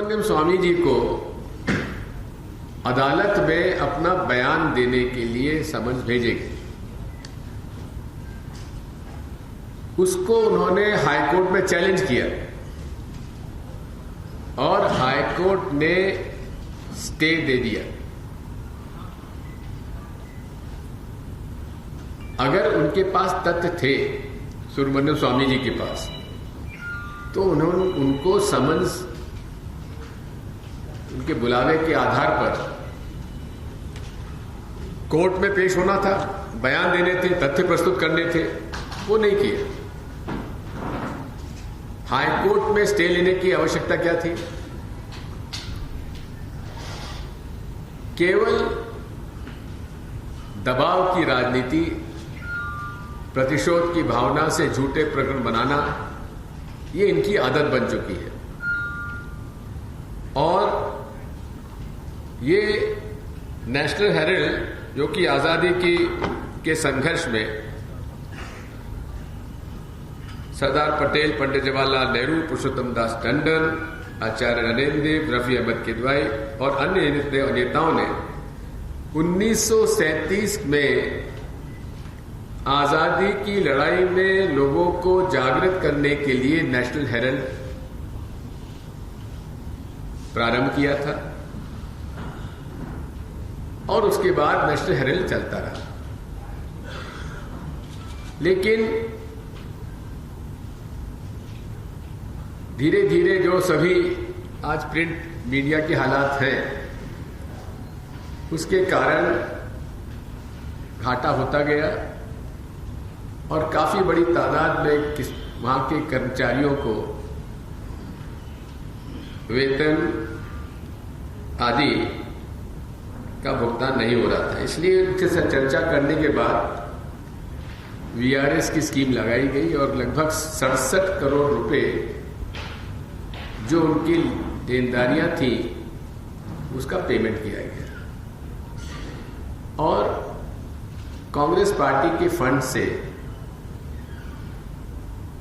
सुब्रमण्यम स्वामी जी को अदालत में अपना बयान देने के लिए समझ भेजे गए। उसको उन्होंने हाईकोर्ट में चैलेंज किया और हाईकोर्ट ने स्टे दे दिया। अगर उनके पास तथ्य थे सुब्रमण्यम स्वामी जी के पास, तो उन्होंने उनको समन्स उनके बुलावे के आधार पर कोर्ट में पेश होना था, बयान देने थे, तथ्य प्रस्तुत करने थे, वो नहीं किए। हाईकोर्ट में स्टे लेने की आवश्यकता क्या थी? केवल दबाव की राजनीति, प्रतिशोध की भावना से झूठे प्रकरण बनाना, ये इनकी आदत बन चुकी है। और ये नेशनल हेराल्ड, जो कि आजादी के संघर्ष में सरदार पटेल, पंडित जवाहरलाल नेहरू, पुरुषोत्तम दास टंडन, आचार्य नरेंद्र देव, रफी अहमद किदवाई और अन्य नेताओं ने 1937 में आजादी की लड़ाई में लोगों को जागृत करने के लिए नेशनल हेराल्ड प्रारंभ किया था और उसके बाद नेशनल हेराल्ड चलता रहा। लेकिन धीरे धीरे जो सभी आज प्रिंट मीडिया के हालात हैं, उसके कारण घाटा होता गया और काफी बड़ी तादाद में वहां के कर्मचारियों को वेतन आदि का भुगतान नहीं हो रहा था। इसलिए उनके साथ चर्चा करने के बाद वीआरएस की स्कीम लगाई गई और लगभग 67 करोड़ रुपए जो उनकी देनदारियां थी उसका पेमेंट किया गया और कांग्रेस पार्टी के फंड से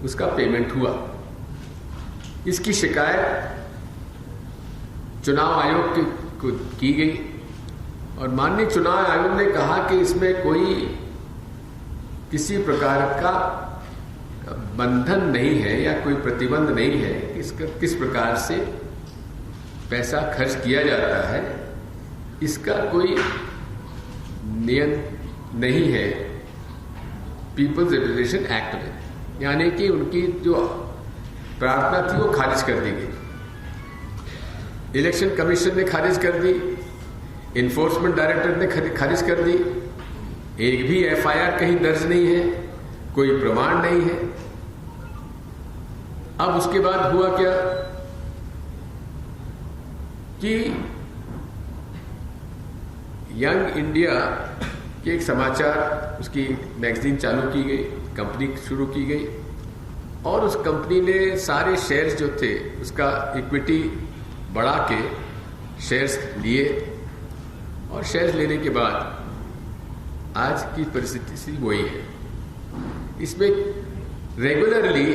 उसका पेमेंट हुआ। इसकी शिकायत चुनाव आयोग को की गई और माननीय चुनाव आयोग ने कहा कि इसमें कोई किसी प्रकार का बंधन नहीं है या कोई प्रतिबंध नहीं है कि किस प्रकार से पैसा खर्च किया जाता है, इसका कोई नियम नहीं है पीपल्स रिप्रेजेंटेशन एक्ट में। यानी कि उनकी जो प्रार्थना थी वो खारिज कर दी गई। इलेक्शन कमीशन ने खारिज कर दी, इन्फोर्समेंट डायरेक्टर ने खारिज कर दी। एक भी एफआईआर कहीं दर्ज नहीं है, कोई प्रमाण नहीं है। अब उसके बाद हुआ क्या कि यंग इंडिया की एक समाचार, उसकी मैगजीन चालू की गई, कंपनी शुरू की गई और उस कंपनी ने सारे शेयर्स जो थे उसका इक्विटी बढ़ा के शेयर्स लिए और शेयर्स लेने के बाद आज की परिस्थिति वही है। इसमें रेगुलरली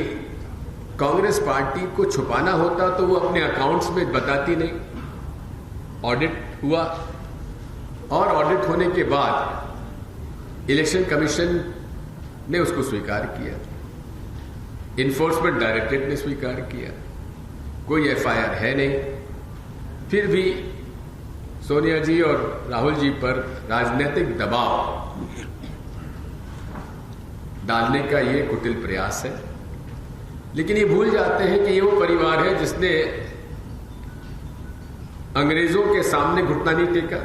कांग्रेस पार्टी को छुपाना होता तो वो अपने अकाउंट्स में बताती नहीं। ऑडिट हुआ और ऑडिट होने के बाद इलेक्शन कमीशन ने उसको स्वीकार किया, इन्फोर्समेंट डायरेक्टरेट ने स्वीकार किया, कोई एफआईआर है नहीं। फिर भी सोनिया जी और राहुल जी पर राजनीतिक दबाव डालने का ये कुटिल प्रयास है। लेकिन ये भूल जाते हैं कि ये वो परिवार है जिसने अंग्रेजों के सामने घुटना नहीं टेका,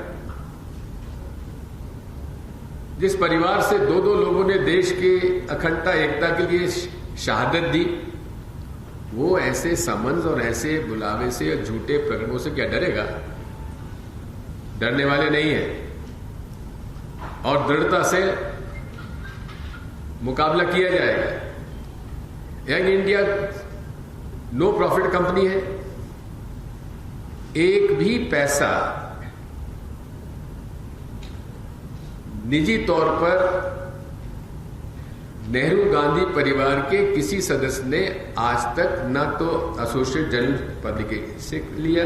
जिस परिवार से दो लोगों ने देश के अखंडता एकता के लिए शहादत दी, वो ऐसे समन्स और ऐसे बुलावे से या झूठे प्रकरणों से क्या डरेगा? डरने वाले नहीं है और दृढ़ता से मुकाबला किया जाएगा। Young India no profit company है, एक भी पैसा निजी तौर पर नेहरू गांधी परिवार के किसी सदस्य ने आज तक न तो एसोसिएट जर्नल पब्लिकेशन से लिया,